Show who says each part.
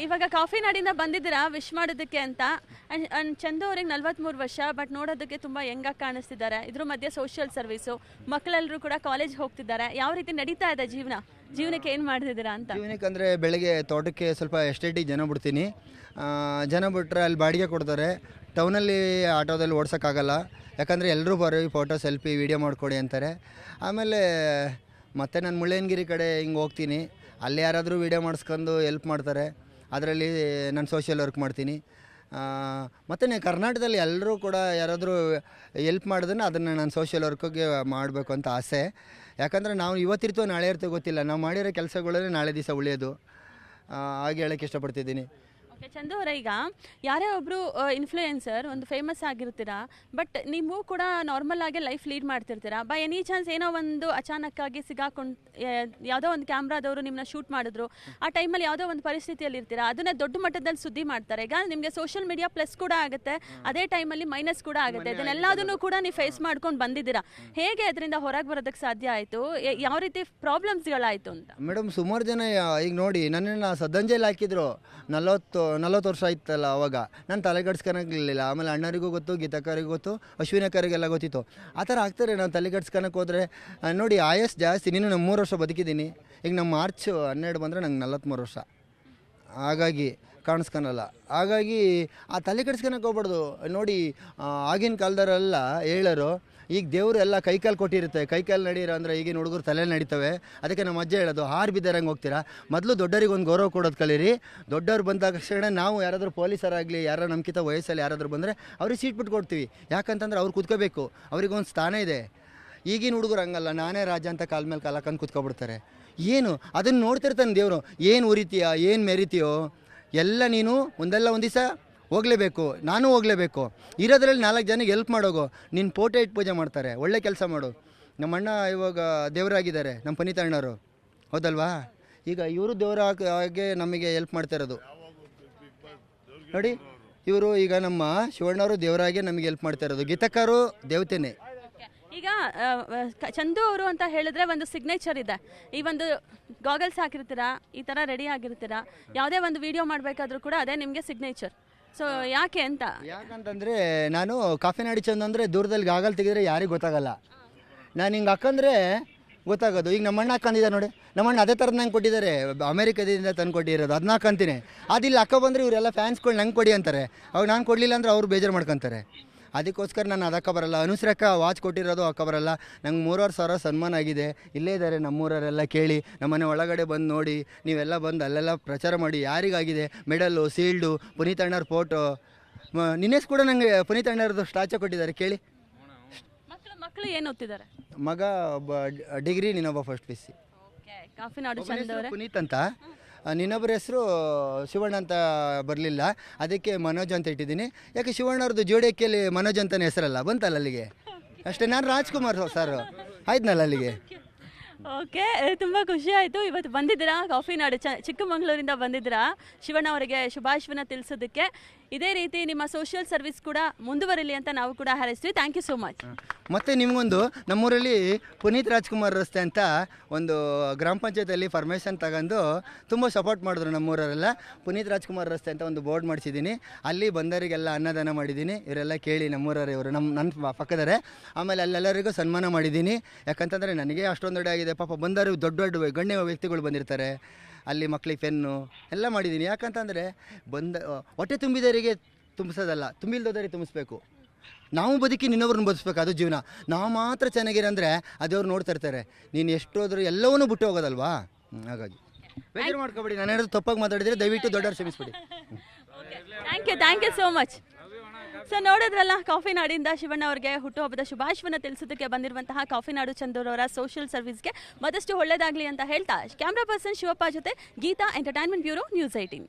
Speaker 1: ಇವಾಗ ಕಾಫಿ ನಾಡಿಂದ ಬಂದಿದ್ದೀರಾ ವಿಶ್ ಮಾಡೋದಕ್ಕೆ ಅಂತ. ಚಂದು ಅವ್ರಿಗೆ 43 ವರ್ಷ, ಬಟ್ ನೋಡೋದಕ್ಕೆ ತುಂಬ ಯಂಗಾಗಿ ಕಾಣಿಸ್ತಿದ್ದಾರೆ. ಇದ್ರ ಮಧ್ಯೆ ಸೋಷಿಯಲ್ ಸರ್ವಿಸು, ಮಕ್ಕಳೆಲ್ಲರೂ ಕೂಡ ಕಾಲೇಜ್ ಹೋಗ್ತಿದ್ದಾರೆ. ಯಾವ ರೀತಿ ನಡೀತಾ ಇದೆ ಜೀವನಕ್ಕೆ ಏನು ಮಾಡ್ತಿದ್ದೀರಾ ಅಂತ?
Speaker 2: ಜೀವನಕ್ಕೆ ಅಂದರೆ ಬೆಳಗ್ಗೆ ತೋಟಕ್ಕೆ ಸ್ವಲ್ಪ ಎಸ್ಟೇಟಿಗೆ ಜನ ಬಿಡ್ತೀನಿ. ಜನ ಬಿಟ್ಟರೆ ಅಲ್ಲಿ ಬಾಡಿಗೆ ಕೊಡ್ತಾರೆ. ಟೌನಲ್ಲಿ ಆಟೋದಲ್ಲಿ ಓಡ್ಸೋಕ್ಕಾಗಲ್ಲ, ಯಾಕಂದರೆ ಎಲ್ಲರೂ ಬರೀ ಫೋಟೋ ಸೆಲ್ಫಿ ವೀಡಿಯೋ ಮಾಡಿಕೊಡಿ ಅಂತಾರೆ. ಆಮೇಲೆ ಮತ್ತೆ ನಾನು ಮುಳ್ಳಯ್ಯನಗಿರಿ ಕಡೆ ಹಿಂಗೆ ಹೋಗ್ತೀನಿ, ಅಲ್ಲಿ ಯಾರಾದರೂ ವೀಡಿಯೋ ಮಾಡಿಸ್ಕೊಂಡು ಹೆಲ್ಪ್ ಮಾಡ್ತಾರೆ, ಅದರಲ್ಲಿ ನಾನು ಸೋಷಿಯಲ್ ವರ್ಕ್ ಮಾಡ್ತೀನಿ. ಮತ್ತು ಕರ್ನಾಟಕದಲ್ಲಿ ಎಲ್ಲರೂ ಕೂಡ ಯಾರಾದರೂ ಎಲ್ಪ್ ಮಾಡಿದ್ರೆ ಅದನ್ನು ನಾನು ಸೋಷಿಯಲ್ ವರ್ಕಿಗೆ ಮಾಡಬೇಕು ಅಂತ ಆಸೆ. ಯಾಕಂದರೆ ನಾವು ಇವತ್ತಿರ್ತೀವೋ ನಾಳೆ ಇರ್ತೀವೋ ಗೊತ್ತಿಲ್ಲ, ನಾವು ಮಾಡಿರೋ ಕೆಲಸಗಳೇ ನಾಳೆ ದಿವಸ ಉಳಿಯೋದು. ಹಾಗೆ ಹೇಳೋಕ್ಕೆ ಇಷ್ಟಪಡ್ತಿದ್ದೀನಿ.
Speaker 1: ಓಕೆ ಚಂದು ಅವರೇ, ಈಗ ಯಾರೇ ಒಬ್ಬರು ಇನ್ಫ್ಲೂಯೆನ್ಸರ್ ಒಂದು ಫೇಮಸ್ ಆಗಿರ್ತೀರಾ, ಬಟ್ ನೀವು ಕೂಡ ನಾರ್ಮಲ್ ಆಗಿ ಲೈಫ್ ಲೀಡ್ ಮಾಡ್ತಿರ್ತೀರಾ. ಬೈ ಎನಿ ಚಾನ್ಸ್ ಏನೋ ಒಂದು ಅಚಾನಕ್ಕಾಗಿ ಸಿಗಾಕೊಂಡು ಯಾವುದೋ ಒಂದು ಕ್ಯಾಮ್ರಾದವರು ನಿಮ್ಮನ್ನ ಶೂಟ್ ಮಾಡಿದ್ರು, ಆ ಟೈಮಲ್ಲಿ ಯಾವುದೋ ಒಂದು ಪರಿಸ್ಥಿತಿಯಲ್ಲಿ ಇರ್ತೀರಾ, ಅದನ್ನೇ ದೊಡ್ಡ ಮಟ್ಟದಲ್ಲಿ ಸುದ್ದಿ ಮಾಡ್ತಾರೆ. ಈಗ ನಿಮಗೆ ಸೋಷಿಯಲ್ ಮೀಡಿಯಾ ಪ್ಲಸ್ ಕೂಡ ಆಗುತ್ತೆ, ಅದೇ ಟೈಮಲ್ಲಿ ಮೈನಸ್ ಕೂಡ ಆಗುತ್ತೆ. ಇದನ್ನೆಲ್ಲದನ್ನು ಕೂಡ ನೀವು ಫೇಸ್ ಮಾಡ್ಕೊಂಡು ಬಂದಿದ್ದೀರಾ. ಹೇಗೆ ಅದರಿಂದ ಹೊರಗೆ ಬರೋದಕ್ಕೆ ಸಾಧ್ಯ ಆಯಿತು? ಯಾವ ರೀತಿ ಪ್ರಾಬ್ಲಮ್ಸ್ಗಳಾಯಿತು ಅಂತ?
Speaker 2: ಮೇಡಮ್, ಸುಮಾರು ಜನ ಈಗ ನೋಡಿ ನನ್ನನ್ನು ಸದ್ದಂಜೆಯಲ್ಲಿ ಹಾಕಿದ್ರು. 40 ವರ್ಷ ಆಯ್ತಲ್ಲ ಅವಾಗ. ನಾನು ತಲೆಗಡ್ಸ್ಕೊಳಕ್ಲಿಲ್ಲ. ಆಮೇಲೆ ಅಣ್ಣರಿಗೂ ಗೊತ್ತು, ಗೀತಕ್ಕರಿಗೂ ಗೊತ್ತು, ಅಶ್ವಿನಕ್ಕರಿಗೆಲ್ಲ ಗೊತ್ತಿತ್ತು. ಆ ಥರ ಆಗ್ತಾರೆ. ನಾವು ತಲೆಗಡ್ಸ್ಕೊಳಕ್ಕೆ ಹೋದರೆ ನೋಡಿ ಆಯಸ್ ಜಾಸ್ತಿ. ನೀನು ನಮ್ಮ 3 ವರ್ಷ ಬದುಕಿದ್ದೀನಿ. ಈಗ ನಮ್ಮ ಮಾರ್ಚ್ 12 ಬಂದರೆ ನಂಗೆ 43 ವರ್ಷ. ಹಾಗಾಗಿ ಕಾಣಿಸ್ಕೊಳಲ್ಲ. ಹಾಗಾಗಿ ಆ ತಲೆ ಕೆಡ್ಸ್ಕೊಳಕ್ಕೆ ಹೋಗ್ಬಾರ್ದು. ನೋಡಿ ಆಗಿನ ಕಾಲದವರೆಲ್ಲ ಹೇಳೋರು, ಈಗ ದೇವರು ಎಲ್ಲ ಕೈಕಾಲು ಕೊಟ್ಟಿರುತ್ತೆ, ಕೈಕಾಲು ನಡೀರ ಅಂದರೆ ಈಗಿನ ಹುಡುಗರು ತಲೆ ನಡೀತವೆ. ಅದಕ್ಕೆ ನಮ್ಮ ಅಜ್ಜ ಹೇಳೋದು, ಹಾರು ಬಿದ್ದರಂಗೆ ಹೋಗ್ತೀರಾ, ಮೊದಲು ದೊಡ್ಡರಿಗೆ ಒಂದು ಗೌರವ ಕೊಡೋದು ಕಲೀರಿ. ದೊಡ್ಡವ್ರು ಬಂದ ತಕ್ಷಣ ನಾವು ಯಾರಾದರೂ ಪೊಲೀಸರಾಗಲಿ ಯಾರು ನಮ್ಗಿಂತ ವಯಸ್ಸಲ್ಲಿ ಯಾರಾದರೂ ಬಂದರೆ ಅವ್ರಿಗೆ ಸೀಟ್ ಬಿಟ್ಟು ಕೊಡ್ತೀವಿ. ಯಾಕಂತಂದ್ರೆ ಅವ್ರು ಕೂತ್ಕೋಬೇಕು, ಅವ್ರಿಗೊಂದು ಸ್ಥಾನ ಇದೆ. ಈಗಿನ ಹುಡುಗರು ಹಂಗಲ್ಲ, ನಾನೇ ರಾಜ ಅಂತ ಕಾಲ ಮೇಲೆ ಕಾಲ ಹಾಕೊಂಡು ಕೂತ್ಕೊಬಿಡ್ತಾರೆ. ಏನು ಅದನ್ನು ನೋಡ್ತಿರ್ತಾನೆ ದೇವರು, ಏನು ಉರಿತೀಯೋ ಏನು ಮೆರಿತೀಯೋ ಎಲ್ಲ ನೀನು ಒಂದಲ್ಲ ಒಂದು ದಿವಸ ಹೋಗಲೇಬೇಕು. ನಾನು ಹೋಗಲೇಬೇಕು. ಇರೋದ್ರಲ್ಲಿ 4 ಜನಕ್ಕೆ ಹೆಲ್ಪ್ ಮಾಡೋಗು. ನಿನ್ನ ಫೋಟೋ ಇಟ್ಟು ಪೂಜೆ ಮಾಡ್ತಾರೆ, ಒಳ್ಳೆ ಕೆಲಸ ಮಾಡು. ನಮ್ಮ ಅಣ್ಣ ಇವಾಗ ದೇವರಾಗಿದ್ದಾರೆ, ನಮ್ಮ ಪುನೀತ್ ಅಣ್ಣವರು, ಹೌದಲ್ವಾ? ಈಗ ಇವರು ದೇವರ ಹಾಗೆ ನಮಗೆ ಹೆಲ್ಪ್ ಮಾಡ್ತಾ ಇರೋದು ನೋಡಿ. ಇವರು ಈಗ ನಮ್ಮ ಶಿವಣ್ಣವರು ದೇವರಾಗೆ ನಮಗೆ ಹೆಲ್ಪ್ ಮಾಡ್ತಾ ಇರೋದು. ಗೀತಕ್ಕರು ದೇವತೆನೇ.
Speaker 1: ಈಗ ಚಂದು ಅವರು ಅಂತ ಹೇಳಿದ್ರೆ ಒಂದು ಸಿಗ್ನೇಚರ್ ಇದೆ. ಈ ಒಂದು ಗಾಗಲ್ಸ್ ಹಾಕಿರ್ತೀರಾ, ಈ ಥರ ರೆಡಿ ಆಗಿರ್ತೀರಾ, ಯಾವುದೇ ಒಂದು ವಿಡಿಯೋ ಮಾಡಬೇಕಾದ್ರೂ ಕೂಡ ಅದೇ ನಿಮಗೆ ಸಿಗ್ನೇಚರ್. ಸೊ ಯಾಕೆ ಅಂತ?
Speaker 2: ಯಾಕಂತಂದರೆ ನಾನು ಕಾಫಿ ನಾಡಿ ಚಂದು ಅಂದರೆ ದೂರದಲ್ಲಿ ಗಾಗಲ್ ತೆಗೆದ್ರೆ ಯಾರಿಗೂ ಗೊತ್ತಾಗಲ್ಲ. ನಾನು ಹಿಂಗೆ ಹಾಕಂದ್ರೆ ಗೊತ್ತಾಗೋದು. ಈಗ ನಮ್ಮಣ್ಣ ಹಾಕೊಂಡಿದ್ದಾರೆ ನೋಡಿ, ನಮ್ಮಣ್ಣ ಅದೇ ಥರದ್ದು ನಂಗೆ ಕೊಟ್ಟಿದ್ದಾರೆ, ಅಮೇರಿಕದಿಂದ ತಂದು ಕೊಟ್ಟಿರೋದು. ಅದನ್ನ ಹಾಕಂತೀನಿ. ಅದಿಲ್ಲ ಹಾಕೋ ಬಂದರೆ ಇವರೆಲ್ಲ ಫ್ಯಾನ್ಸ್ಗಳು ನಂಗೆ ಕೊಡಿ ಅಂತಾರೆ. ಅವಾಗ ನಾನು ಕೊಡಲಿಲ್ಲ ಅಂದರೆ ಅವ್ರು ಬೇಜಾರು ಮಾಡ್ಕೊತಾರೆ. ಅದಕ್ಕೋಸ್ಕರ ನಾನು ಅದಕ್ಕೆ ಬರಲ್ಲ. ಅನುಸರಕ್ಕ ವಾಚ್ ಕೊಟ್ಟಿರೋದು ಹಾಕೋ ಬರಲ್ಲ. ನಂಗೆ 3,500 ಸನ್ಮಾನ ಆಗಿದೆ. ಇಲ್ಲೇ ಇದ್ದಾರೆ ನಮ್ಮೂರವರೆಲ್ಲ, ಕೇಳಿ ನಮ್ಮನೆ ಒಳಗಡೆ ಬಂದು ನೋಡಿ. ನೀವೆಲ್ಲ ಬಂದು ಅಲ್ಲೆಲ್ಲ ಪ್ರಚಾರ ಮಾಡಿ ಯಾರಿಗಾಗಿದೆ ಮೆಡಲ್ಲು, ಸೀಲ್ಡು, ಪುನೀತ್ ಅಣ್ಣವ್ರ ಫೋಟೋ. ನಿನ್ನೆ ಕೂಡ ನನಗೆ ಪುನೀತ್ ಅಣ್ಣವ್ರದ್ದು ಸ್ಟಾಚು ಕೊಟ್ಟಿದ್ದಾರೆ, ಕೇಳಿ.
Speaker 1: ಮಕ್ಕಳು ಏನು ಓದ್ತಿದ್ದಾರೆ?
Speaker 2: ಮಗ ಒಬ್ಬ ಡಿಗ್ರಿ, ನೀನೊಬ್ಬ ಫಸ್ಟ್ PC.
Speaker 1: ಕಾಫಿ ನಾಡು ಚಂದವ್ರೆ
Speaker 2: ಪುನೀತ್ ಅಂತ. ಇನ್ನೊಬ್ಬರ ಹೆಸರು ಶಿವಣ್ಣ ಅಂತ ಬರಲಿಲ್ಲ, ಅದಕ್ಕೆ ಮನೋಜ್ ಅಂತ ಇಟ್ಟಿದ್ದೀನಿ. ಯಾಕೆ ಶಿವಣ್ಣವ್ರದ್ದು ಜೋಡಿಯಕ್ಕಿಯಲ್ಲಿ ಮನೋಜ್ ಅಂತಲೇ ಹೆಸರಲ್ಲ, ಬಂತಲ್ಲ ಅಲ್ಲಿಗೆ ಅಷ್ಟೇ. ನಾನು ರಾಜ್ಕುಮಾರ್ ಸರ್ ಆಯ್ತನಲ್ಲ ಅಲ್ಲಿಗೆ.
Speaker 1: ಓಕೆ, ತುಂಬ ಖುಷಿ ಆಯಿತು. ಇವತ್ತು ಬಂದಿದ್ದೀರಾ ಕಾಫಿ ನಾಡು ಚಿಕ್ಕಮಗಳೂರಿಂದ ಬಂದಿದ್ದೀರಾ ಶಿವಣ್ಣ ಅವರಿಗೆ ಶುಭಾಶಯನ ತಿಳಿಸೋದಕ್ಕೆ. ಇದೇ ರೀತಿ ನಿಮ್ಮ ಸೋಷಿಯಲ್ ಸರ್ವಿಸ್ ಕೂಡ ಮುಂದುವರಿಲಿ ಅಂತ ನಾವು ಕೂಡ ಹಾರೈಸ್ತೀವಿ. Thank you so much.
Speaker 2: ಮತ್ತು ನಿಮಗೊಂದು, ನಮ್ಮೂರಲ್ಲಿ ಪುನೀತ್ ರಾಜ್ಕುಮಾರ್ ರಸ್ತೆ ಅಂತ ಒಂದು ಗ್ರಾಮ ಪಂಚಾಯತಿಯಲ್ಲಿ ಪರ್ಮಿಷನ್ ತಗೊಂಡು ತುಂಬ ಸಪೋರ್ಟ್ ಮಾಡಿದ್ರು ನಮ್ಮೂರವರೆಲ್ಲ. ಪುನೀತ್ ರಾಜ್ಕುಮಾರ್ ರಸ್ತೆ ಅಂತ ಒಂದು ಬೋರ್ಡ್ ಮಾಡಿಸಿದ್ದೀನಿ. ಅಲ್ಲಿ ಬಂದವರಿಗೆಲ್ಲ ಅನ್ನದಾನ ಮಾಡಿದ್ದೀನಿ. ಇವರೆಲ್ಲ ಕೇಳಿ, ನಮ್ಮೂರವರು ಇವರು ನನ್ನ ಪಕ್ಕದರೆ. ಆಮೇಲೆ ಅಲ್ಲೆಲ್ಲರಿಗೂ ಸನ್ಮಾನ ಮಾಡಿದ್ದೀನಿ. ಯಾಕಂತಂದರೆ ನನಗೆ ಅಷ್ಟೊಂದು ದೊಡ್ಡ ಆಗಿದೆ, ಪಾಪ ಬಂದವರು ದೊಡ್ಡ ದೊಡ್ಡ ಗಣ್ಯ ವ್ಯಕ್ತಿಗಳು ಬಂದಿರ್ತಾರೆ. ಅಲ್ಲಿ ಮಕ್ಕಳಿಗೆ ಪೆನ್ನು ಎಲ್ಲ ಮಾಡಿದ್ದೀನಿ. ಯಾಕಂತಂದರೆ ಹೊಟ್ಟೆ ತುಂಬಿದವರಿಗೆ ತುಂಬಿಸೋದಲ್ಲ, ತುಂಬಿಲ್ದೋದರಿಗೆ ತುಂಬಿಸ್ಬೇಕು. ನಾವು ಬದುಕಿ ಇನ್ನೊಬ್ರನ್ನ ಬದುಕಬೇಕು, ಅದು ಜೀವನ. ನಾವು ಮಾತ್ರ ಚೆನ್ನಾಗಿರಂದರೆ ಅದವ್ರು ನೋಡ್ತಾ ಇರ್ತಾರೆ. ನೀನು ಎಷ್ಟೋದ್ರೂ ಎಲ್ಲವನ್ನೂ ಬಿಟ್ಟು ಹೋಗೋದಲ್ವಾ. ಹಾಗಾಗಿ ಬೇಜಾರು ಮಾಡ್ಕೊಬೇಡಿ. ನಾನು ಏನಾದರೂ ತಪ್ಪಾಗಿ ಮಾತಾಡಿದರೆ ದಯವಿಟ್ಟು ದೊಡ್ಡವ್ರು ಕ್ಷಮಿಸ್ಬಿಡಿ.
Speaker 1: Thank you so much. So ನೋಡಿದ್ರಲ್ಲ, ಕಾಫಿ ನಾಡಿಂದ ಶಿವಣ್ಣ ಅವರಿಗೆ ಹುಟ್ಟುಹಬ್ಬದ ಶುಭಾಶಯನ ತಿಳಿಸೋದಕ್ಕೆ ಬಂದಿರುವಂತಹ ಕಾಫಿ ನಾಡು ಚಂದೂರವರ ಸೋಷಿಯಲ್ ಸರ್ವಿಸ್ಗೆ ಮತ್ತಷ್ಟು ಒಳ್ಳೆಯದಾಗಲಿ ಅಂತ ಹೇಳ್ತಾ, ಕ್ಯಾಮ್ರಾ ಪರ್ಸನ್ ಶಿವಪ್ಪ ಜೊತೆ ಗೀತಾ, ಎಂಟರ್ಟೈನ್ಮೆಂಟ್ ಬ್ಯೂರೋ, ನ್ಯೂಸ್ 18.